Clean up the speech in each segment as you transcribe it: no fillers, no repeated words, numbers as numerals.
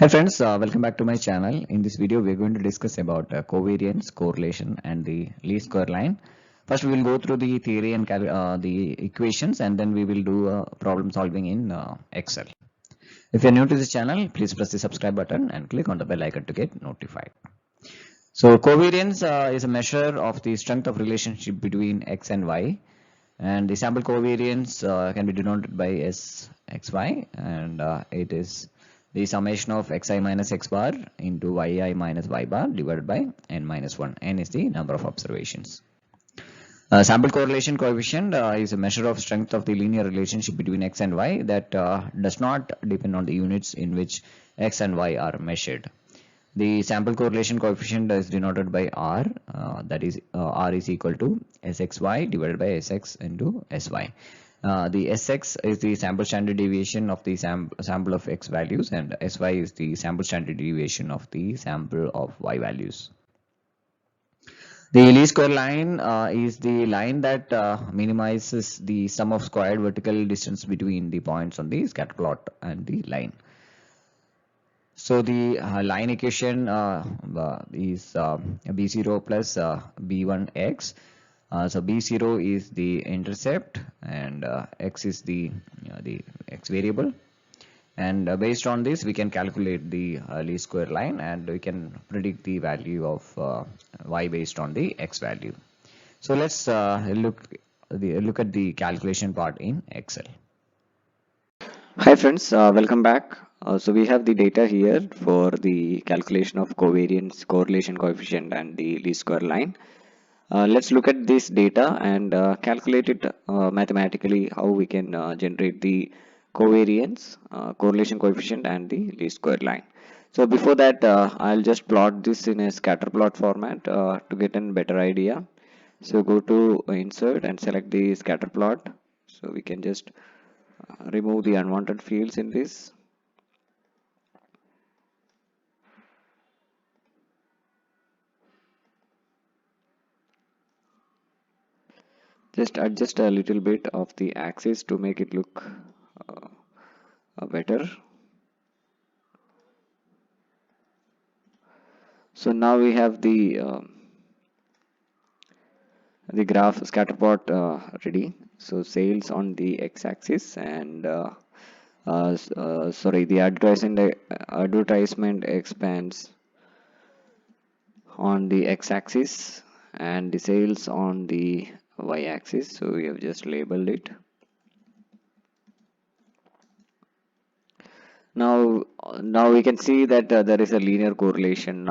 Hi friends, welcome back to my channel. In this video, we are going to discuss about covariance, correlation, and the least square line. First, we will go through the theory and the equations, and then we will do problem solving in Excel. If you are new to this channel, please press the subscribe button and click on the bell icon to get notified. So, covariance is a measure of the strength of relationship between x and y, and the sample covariance can be denoted by Sxy, and it is the summation of xi minus x bar into yi minus y bar divided by n minus 1. N is the number of observations. Sample correlation coefficient is a measure of strength of the linear relationship between x and y that does not depend on the units in which x and y are measured. The sample correlation coefficient is denoted by R, that is R is equal to Sxy divided by Sx into Sy. The Sx is the sample standard deviation of the sample of x values, and Sy is the sample standard deviation of the sample of y values. The least square line is the line that minimizes the sum of squared vertical distance between the points on the scatter plot and the line. So the line equation is b0 plus b1x. So b0 is the intercept, and x is the x variable, and based on this we can calculate the least square line, and we can predict the value of y based on the x value. So let's look at the calculation part in Excel. Hi friends, welcome back. So we have the data here for the calculation of covariance, correlation coefficient and the least square line. Let's look at this data and calculate it mathematically, how we can generate the covariance, correlation coefficient and the least square line. So before that, I'll just plot this in a scatter plot format to get a better idea. So go to insert and select the scatter plot. So we can just remove the unwanted fields in this. Just adjust a little bit of the axis to make it look better. So now we have the graph scatter plot ready. So sales on the x-axis and sorry, the advertisement expense on the x-axis and the sales on the y-axis. So we have just labeled it. Now we can see that there is a linear correlation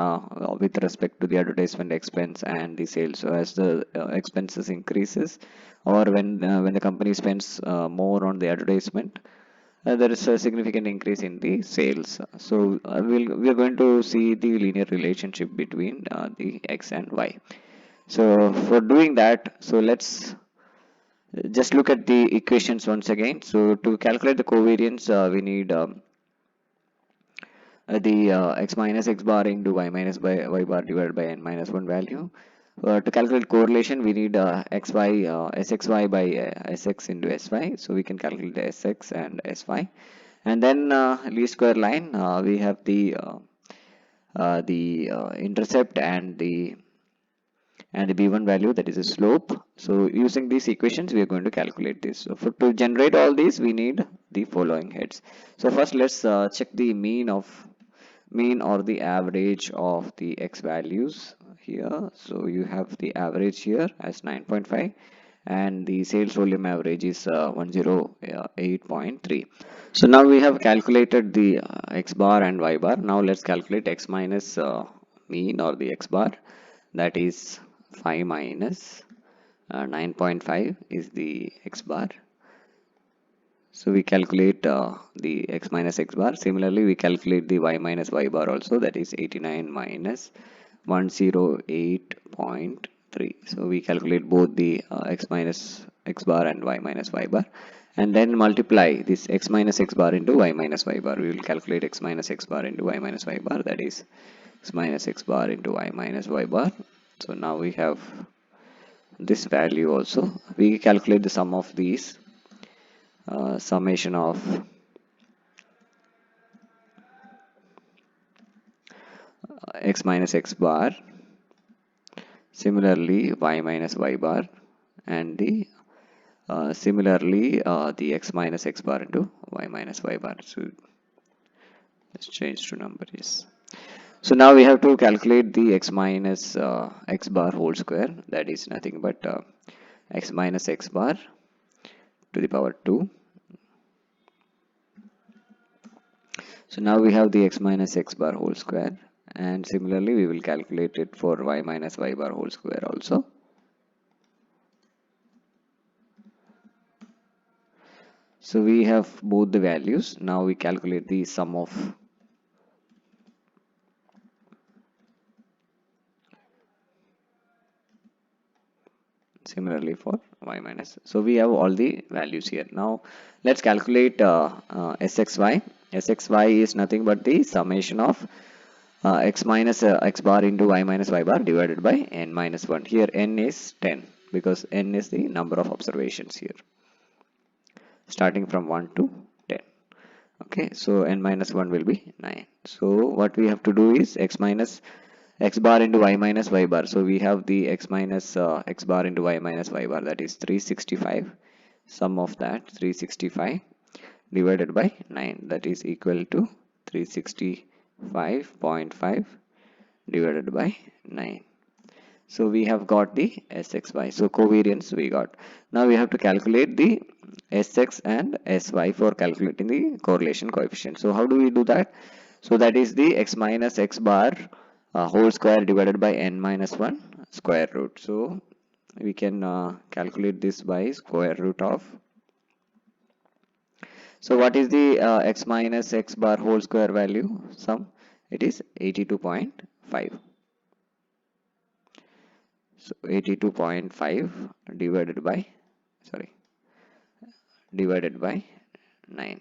with respect to the advertisement expense and the sales. So as the expenses increases, or when the company spends more on the advertisement, there is a significant increase in the sales. So we are going to see the linear relationship between the x and y. So for doing that, so let's just look at the equations once again. So to calculate the covariance, we need the x minus x bar into y minus by y bar divided by n minus 1 value. To calculate correlation, we need sxy by sx into sy. So we can calculate the sx and sy. And then least square line, we have the intercept and the b1 value, that is a slope. So using these equations, we are going to calculate this. So to generate all these, we need the following heads. So first, let's check the mean or the average of the x values here. So you have the average here as 9.5 and the sales volume average is 108.3. So now we have calculated the x bar and y bar. Now let's calculate x minus mean or the x bar, that is 5 minus 9.5 is the x bar. So we calculate the x minus x bar. Similarly, we calculate the y minus y bar also, that is 89 minus 108.3. So we calculate both the x minus x bar and y minus y bar, and then multiply this x minus x bar into y minus y bar. We will calculate x minus x bar into y minus y bar, that is x minus x bar into y minus y bar. So now we have this value also. We calculate the sum of these. Summation of x minus x bar, similarly y minus y bar, and the similarly the x minus x bar into y minus y bar. So let's change to number, yes. So now we have to calculate the x minus x bar whole square, that is nothing but x minus x bar to the power 2. So now we have the x minus x bar whole square, and similarly we will calculate it for y minus y bar whole square also. So we have both the values. Now we calculate the sum of similarly for y minus. So we have all the values here. Now let's calculate sxy. Sxy is nothing but the summation of x minus x bar into y minus y bar divided by n minus 1. Here n is 10 because n is the number of observations here, starting from 1 to 10. Okay, so n minus 1 will be 9. So what we have to do is x minus x bar into y minus y bar. So we have the x minus x bar into y minus y bar, that is 365. Sum of that 365 divided by 9, that is equal to 365.5 divided by 9. So we have got the Sxy. So covariance we got. Now we have to calculate the Sx and Sy for calculating the correlation coefficient. So how do we do that? So that is the x minus x bar whole square divided by n minus 1 square root. So we can calculate this by square root of. So what is the x minus x bar whole square value sum? It is 82.5. So 82.5 divided by divided by 9.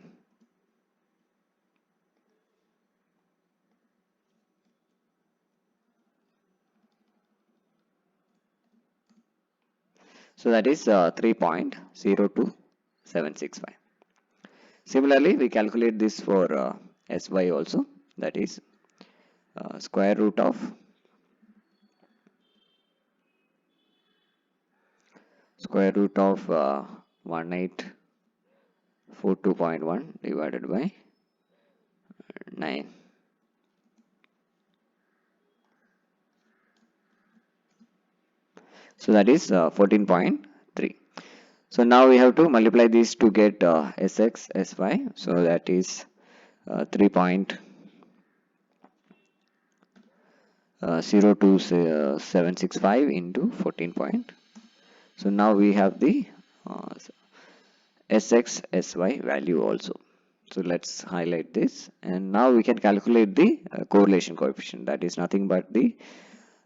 So that is 3.02765. Similarly, we calculate this for Sy also, that is square root of 1842.1 divided by 9. So that is 14.3. So now we have to multiply these to get Sx, Sy. So that is 3.02765 into 14 point. So now we have the Sx, Sy value also. So let's highlight this, and now we can calculate the correlation coefficient, that is nothing but the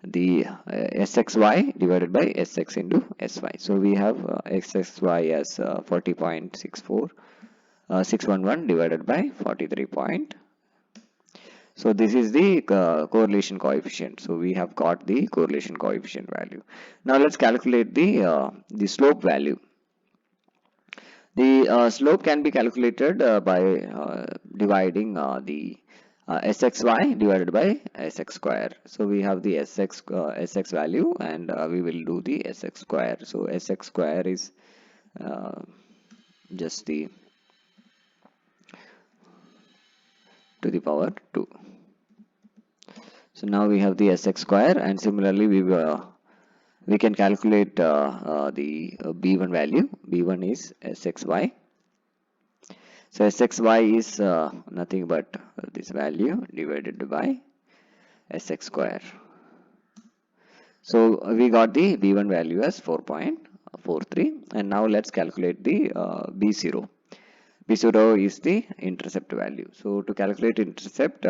Sxy divided by Sx into Sy. So we have Sxy as 40.64 611 divided by 43 point. So this is the correlation coefficient. So we have got the correlation coefficient value. Now let's calculate the slope value. The slope can be calculated by dividing the Sxy divided by Sx square. So we have the Sx value, and we will do the Sx square. So Sx square is just the to the power 2. So now we have the Sx square, and similarly we can calculate the B1 value. B1 is Sxy. So Sxy is nothing but this value divided by Sx square. So we got the B1 value as 4.43, and now let's calculate the B0. B0 is the intercept value. So to calculate intercept,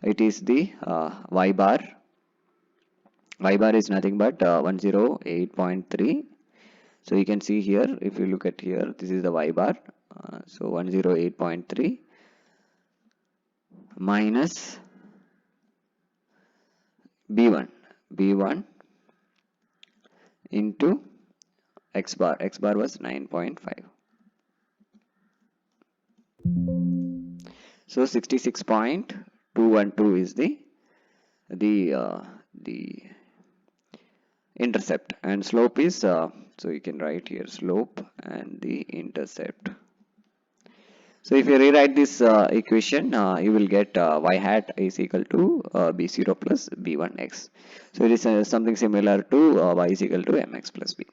it is the y bar. Y bar is nothing but 108.3. So you can see here, if you look at here, this is the y bar. So 108.3 minus B1 into x bar. X bar was 9.5. So 66.212 is the the intercept, and slope is so you can write here slope and the intercept. So if you rewrite this equation, you will get y hat is equal to b0 plus b1x. So it is something similar to y is equal to mx plus b.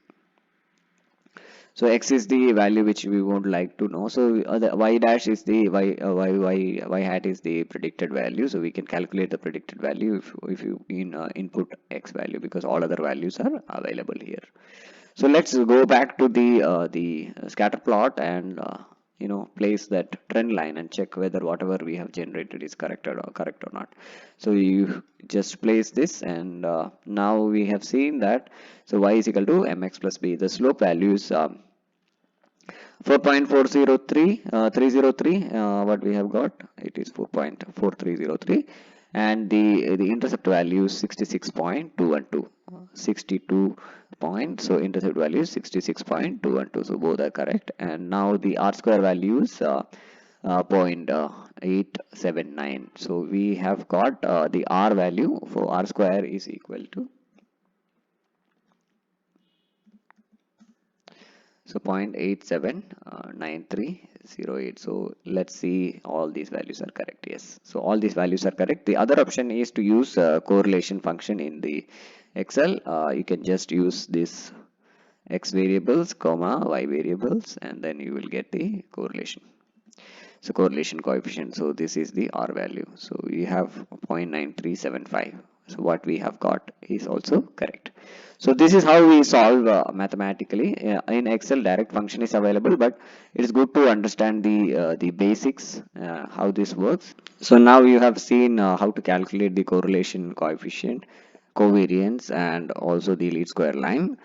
So x is the value which we would like to know. So the y dash is the y hat is the predicted value. So we can calculate the predicted value if you input x value, because all other values are available here. So let's go back to the scatter plot and place that trend line and check whether whatever we have generated is correct or not. So you just place this, and now we have seen that so y is equal to mx plus b. The slope value is 4.403 what we have got, it is 4.4303, and the intercept value is 66.212. 62 point, so intercept value is 66.212, so both are correct. And now the r square value is 0.879. So we have got the r value for r square is equal to 0.879308. So let's see, all these values are correct. Yes, so all these values are correct. The other option is to use correlation function in the Excel. You can just use this x variables comma y variables, and then you will get the correlation. So correlation coefficient, so this is the r value, so we have 0.9375. So what we have got is also correct. So this is how we solve mathematically. In Excel, direct function is available, but it is good to understand the basics, how this works. So now you have seen how to calculate the correlation coefficient, covariance, and also the least square line.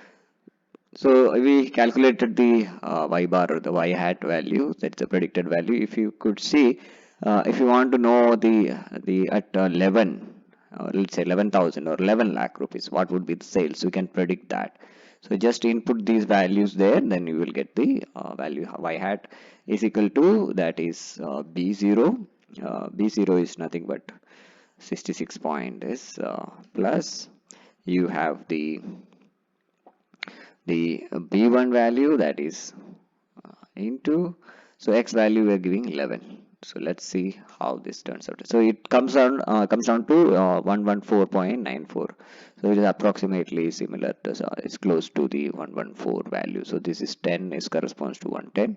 So we calculated the y bar, or the y hat value, that's the predicted value. If you could see, if you want to know the at 11, let's say 11,000 or 11 lakh rupees, what would be the sales, we can predict that. So just input these values there, then you will get the value. Y hat is equal to, that is b0. B0 is nothing but 66 point is plus, you have the b1 value, that is into, so x value we are giving 11. So let's see how this turns out. So it comes down to 114.94. so it is approximately similar to, it's close to the 114 value. So this is 10 is corresponds to 110,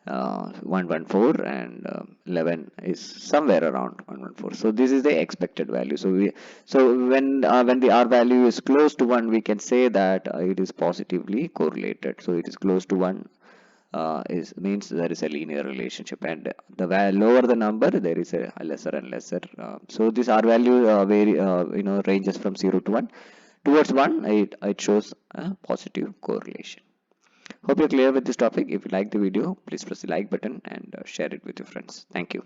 114, and 11 is somewhere around 114. So this is the expected value. So when the r value is close to 1, we can say that it is positively correlated. So it is close to 1 means there is a linear relationship, and the lower the number, there is a lesser and lesser. So this r value ranges from 0 to 1. Towards 1, it shows a positive correlation. Hope you're clear with this topic. If you like the video, please press the like button and share it with your friends. Thank you.